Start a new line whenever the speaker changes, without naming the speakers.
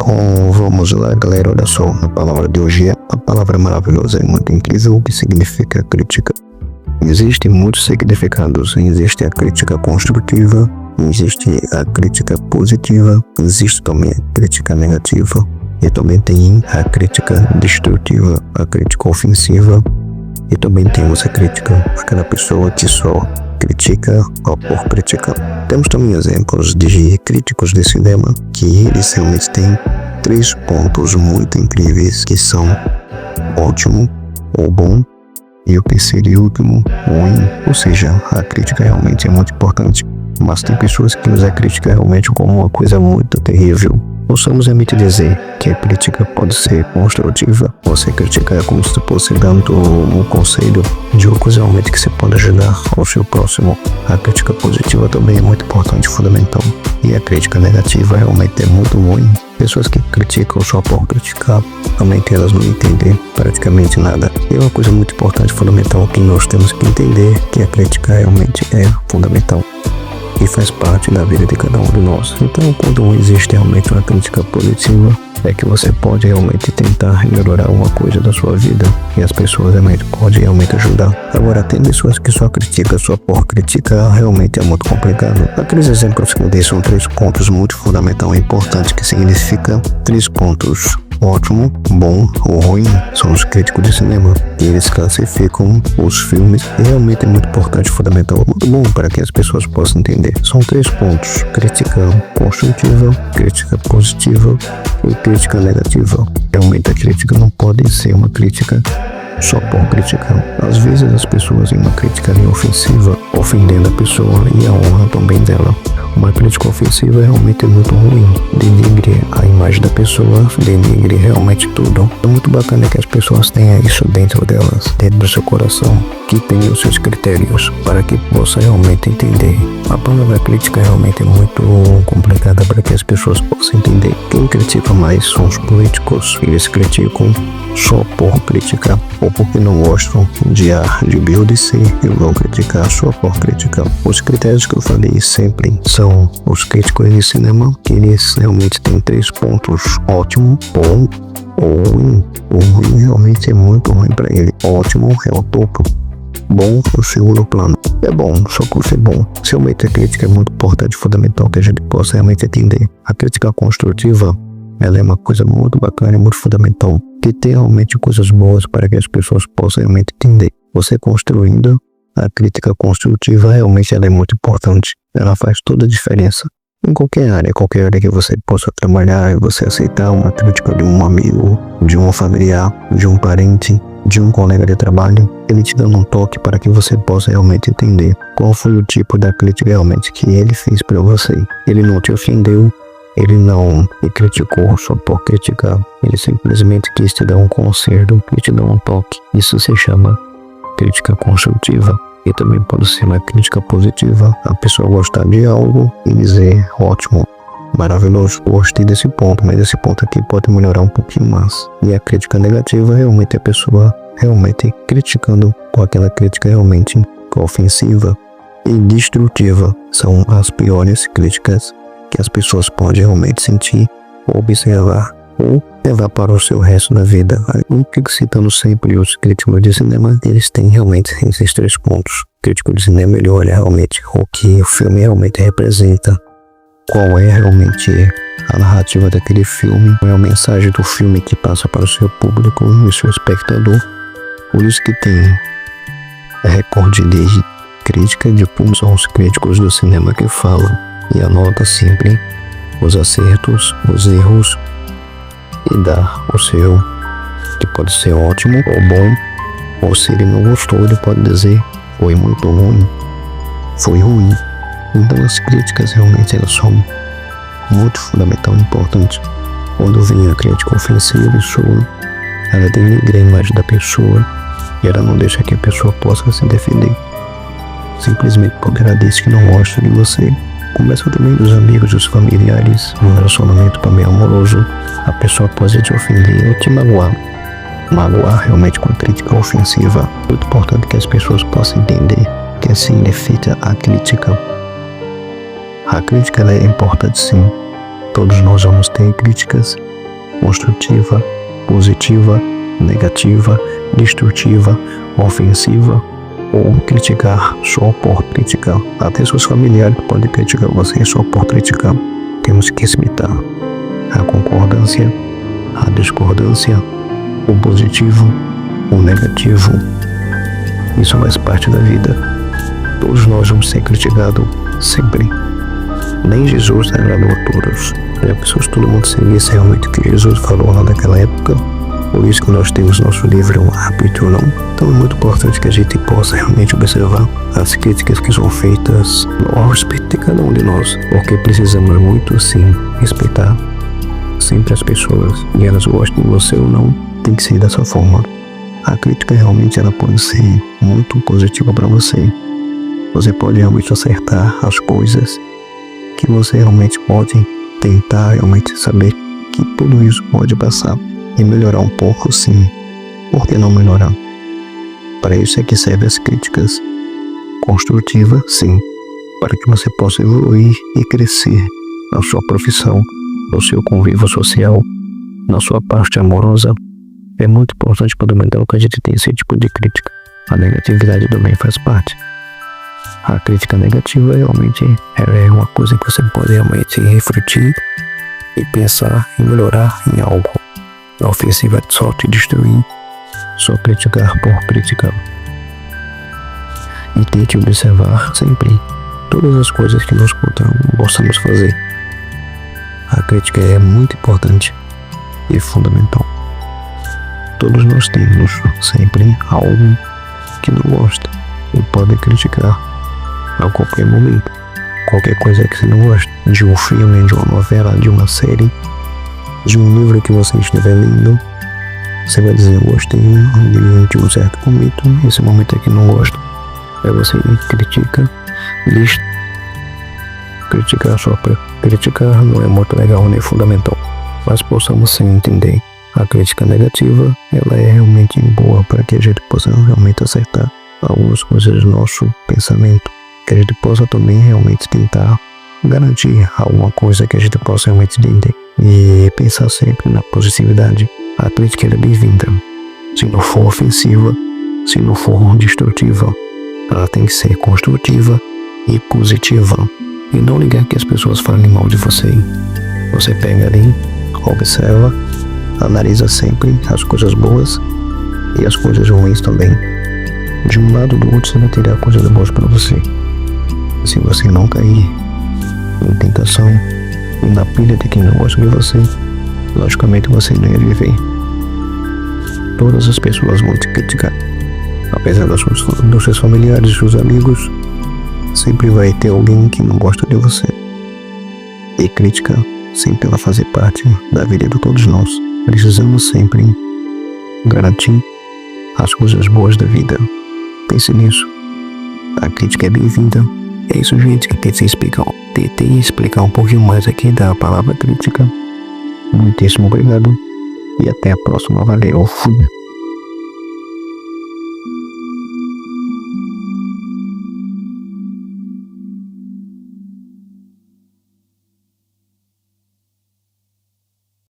Bom, vamos lá, galera. Olha só, a palavra de hoje é uma palavra maravilhosa e muito incrível, que significa crítica. Existem muitos significados. Existe a crítica construtiva, existe a crítica positiva, existe também a crítica negativa e também tem a crítica destrutiva, a crítica ofensiva e também temos a crítica, aquela pessoa que só critica por criticar. Temos também exemplos de críticos de cinema que eles realmente têm 3 pontos muito incríveis, que são ótimo ou bom e o terceiro e último, ruim. Ou seja, a crítica realmente é muito importante, mas tem pessoas que usam a crítica realmente como uma coisa muito terrível. Possamos realmente dizer que a crítica pode ser construtiva. Você criticar como se fosse dando um conselho de uma coisa realmente que você pode ajudar ao seu próximo. A crítica positiva também é muito importante e fundamental. E a crítica negativa realmente é muito ruim. Pessoas que criticam só por criticar, realmente elas não entendem praticamente nada. E é uma coisa muito importante e fundamental que nós temos que entender, que a crítica realmente é fundamental e faz parte da vida de cada um de nós. Então, quando existe realmente uma crítica positiva, é que você pode realmente tentar melhorar uma coisa da sua vida e as pessoas realmente podem realmente ajudar. Agora, tem pessoas que só criticam só por criticar, realmente é muito complicado. Aqueles exemplos que eu dei são 3 pontos muito fundamentais e importantes, que significa 3 pontos. Ótimo, bom ou ruim são os críticos de cinema. E eles classificam os filmes e realmente é muito importante, fundamental, muito bom para que as pessoas possam entender. São 3 pontos: crítica construtiva, crítica positiva e crítica negativa. Realmente a crítica não pode ser uma crítica só por criticar. Às vezes as pessoas em uma crítica ofensiva, ofendendo a pessoa e a honra também dela. Uma crítica ofensiva realmente é muito ruim, denigre a imagem da pessoa, denigre realmente tudo. É muito bacana que as pessoas tenham isso dentro delas, dentro do seu coração, que tenham os seus critérios para que possa realmente entender. A palavra crítica realmente é muito complicada para que as pessoas possam entender. Quem critica mais são os políticos. Eles criticam só por criticar, ou porque não gostam de A, de B ou de C, e vão criticar só por criticar. Os critérios que eu falei sempre são os críticos de cinema, que eles realmente têm 3 pontos: ótimo, bom ou ruim. O ruim realmente é muito ruim para ele. Ótimo é o topo, bom é o segundo plano. É bom, só por ser bom. Realmente a crítica é muito importante e fundamental que a gente possa realmente entender. A crítica construtiva, ela é uma coisa muito bacana e muito fundamental, que tem realmente coisas boas para que as pessoas possam realmente entender. Você construindo a crítica construtiva, realmente ela é muito importante. Ela faz toda a diferença em qualquer área que você possa trabalhar, e você aceitar uma crítica de um amigo, de um familiar, de um parente, de um colega de trabalho. Ele te dando um toque para que você possa realmente entender qual foi o tipo da crítica realmente que ele fez para você. Ele não te ofendeu, ele não te criticou só por criticar. Ele simplesmente quis te dar um conselho e te dar um toque. Isso se chama crítica construtiva. E também pode ser uma crítica positiva. A pessoa gostar de algo e dizer: ótimo, maravilhoso, gostei desse ponto, mas esse ponto aqui pode melhorar um pouquinho mais. E a crítica negativa realmente é a pessoa realmente criticando com aquela crítica realmente ofensiva e destrutiva. São as piores críticas que as pessoas podem realmente sentir, observar ou levar para o seu resto da vida. Eu fico citando sempre os críticos de cinema. Eles têm realmente esses 3 pontos. O crítico de cinema, ele olha realmente o que o filme realmente representa, qual é realmente a narrativa daquele filme, qual é a mensagem do filme que passa para o seu público e o seu espectador. Por isso que tem recorde de crítica de como são os críticos do cinema que falam e anota sempre os acertos, os erros e dá o seu, que pode ser ótimo ou bom, ou se ele não gostou, ele pode dizer: foi muito ruim, foi ruim. Então as críticas realmente elas são muito fundamental e importantes. Quando vem a crítica ofensiva e sua, ela denigra a imagem da pessoa e ela não deixa que a pessoa possa se defender, simplesmente porque ela disse que não gosta de você. Começa também dos amigos, dos familiares, um relacionamento também amoroso. A pessoa pode te ofender ou te magoar. Magoar realmente com crítica ofensiva. É muito importante que as pessoas possam entender o que significa a crítica. A crítica ela é importante sim, Todos nós vamos ter críticas construtiva, positiva, negativa, destrutiva, ofensiva ou criticar só por criticar. Até seus familiares podem criticar você só por criticar. Temos que respeitar a concordância, a discordância, o positivo, o negativo. Isso faz parte da vida. Todos nós vamos ser criticados sempre. Nem Jesus agradou a todos. Já pensou se todo mundo seguisse realmente o que Jesus falou lá naquela época? Por isso que nós temos nosso livre-arbítrio, não? Então é muito importante que a gente possa realmente observar as críticas que são feitas ao respeito de cada um de nós, porque precisamos muito, sim, respeitar sempre as pessoas, e elas gostem de você ou não, tem que ser dessa forma. A crítica realmente ela pode ser muito positiva para você. Você pode realmente acertar as coisas, que você realmente pode tentar realmente saber que tudo isso pode passar e melhorar um pouco, sim. Por que não melhorar? Para isso é que servem as críticas construtivas, sim, para que você possa evoluir e crescer na sua profissão, no seu convívio social, na sua parte amorosa. É muito importante, fundamental, que a gente tenha esse tipo de crítica. A negatividade também faz parte. A crítica negativa realmente é uma coisa que você pode realmente refletir e pensar em melhorar em algo. A ofensiva é só te destruir, só criticar por criticar. E tente observar sempre todas as coisas que nós possamos fazer. A crítica é muito importante e fundamental. Todos nós temos sempre algo que não gosta e pode criticar a qualquer momento. Qualquer coisa que você não gosta, de um filme, de uma novela, de uma série, de um livro que você estiver lendo, você vai dizer: eu gostei de um certo momento, esse momento aqui não gosto. Aí você critica, diz, criticar só para criticar não é muito legal nem fundamental, mas possamos sim entender a crítica negativa, ela é realmente boa para que a gente possa realmente acertar algumas coisas do nosso pensamento, que a gente possa também realmente tentar garantir alguma coisa que a gente possa realmente entender e pensar sempre na positividade. A crítica é bem-vinda, se não for ofensiva, se não for destrutiva, ela tem que ser construtiva e positiva, e não ligar que as pessoas falem mal de você. Você pega ali, observa, analisa sempre as coisas boas e as coisas ruins também. De um lado ou do outro você vai tirar coisas boas para você. Se você não cair em tentação e na pilha de quem não gosta de você, logicamente você não ia viver. Todas as pessoas vão te criticar. Apesar dos seus familiares, dos seus amigos, sempre vai ter alguém que não gosta de você. E crítica sempre vai fazer parte da vida de todos nós. Precisamos sempre garantir as coisas boas da vida. Pense nisso. A crítica é bem-vinda. É isso, gente, que tentei explicar um pouquinho mais aqui da palavra crítica. Muitíssimo obrigado e até a próxima. Valeu, fui.